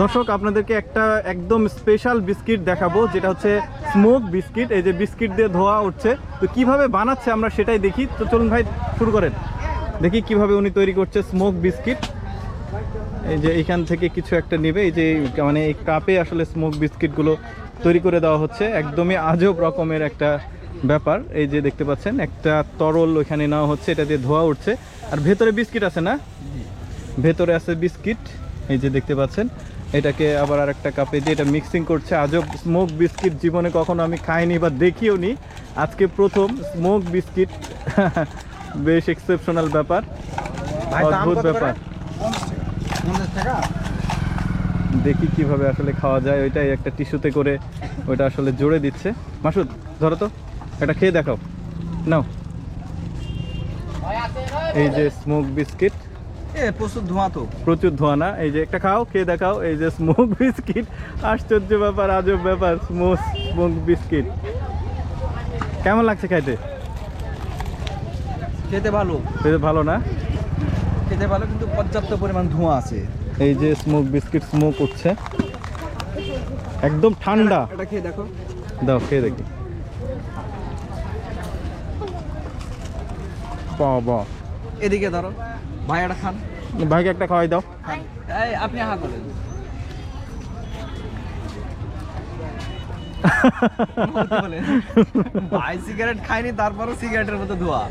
দর্শক আপনাদেরকে একটা একদম স্পেশাল বিস্কিট দেখাবো, যেটা হচ্ছে স্মোক বিস্কিট। এই যে বিস্কিট দিয়ে ধোয়া উঠছে, তো কিভাবে বানাচ্ছে আমরা সেটাই দেখি। তো চলুন ভাই শুরু করেন, দেখি কিভাবে উনি তৈরি করছে স্মোক বিস্কিট। এই যে এইখান থেকে কিছু একটা নেবে, এই যে মানে এই কাপে আসলে স্মোক বিস্কিটগুলো তৈরি করে দেওয়া হচ্ছে। একদমই আজব রকমের একটা ব্যাপার। এই যে দেখতে পাচ্ছেন একটা তরল ওইখানে নেওয়া হচ্ছে, এটা দিয়ে ধোয়া উঠছে। আর ভেতরে বিস্কিট আছে না, ভেতরে আছে বিস্কিট, এই যে দেখতে পাচ্ছেন। এটাকে আবার আর একটা কাপে দিয়ে এটা মিক্সিং করছে। আজব স্মোক বিস্কিট জীবনে কখনো আমি খাইনি বা দেখিও নি, আজকে প্রথম স্মোক বিস্কিট। বেশ এক্সেপশনাল ব্যাপার, অদ্ভুত ব্যাপার। দেখি কিভাবে আসলে খাওয়া যায়। ওইটাই একটা টিস্যুতে করে ওইটা আসলে জোরে দিচ্ছে। মাসুদ ধরো তো, এটা খেয়ে দেখাও, নাও। এই যে স্মোক বিস্কিট, প্রচুর ধোঁয়া তো, প্রচুর ধোঁয়া না? এই যে একটা খাও, খেয়ে দেখাও। এই যে স্মোক বিস্কিট, আশ্চর্য ব্যাপার, আজব ব্যাপার। স্মোক বিস্কিট কেমন লাগছে খাইতে? খেতে ভালো, খেতে ভালো না? খেতে ভালো, কিন্তু পর্যাপ্ত পরিমাণ ধোঁয়া আছে। এই যে স্মোক বিস্কিট স্মোক উঠছে, একদম ঠান্ডা। এটা খেয়ে দেখো, দাও খেয়ে দেখি। বাহ, এদিকে ধরো ভাই, এটা খান। ভাইকে একটা খাওয়াই দাও। এই আপনি হা করেন। ভাই সিগারেট খাইনি, তারপরও সিগারেটের মতো ধোঁয়া।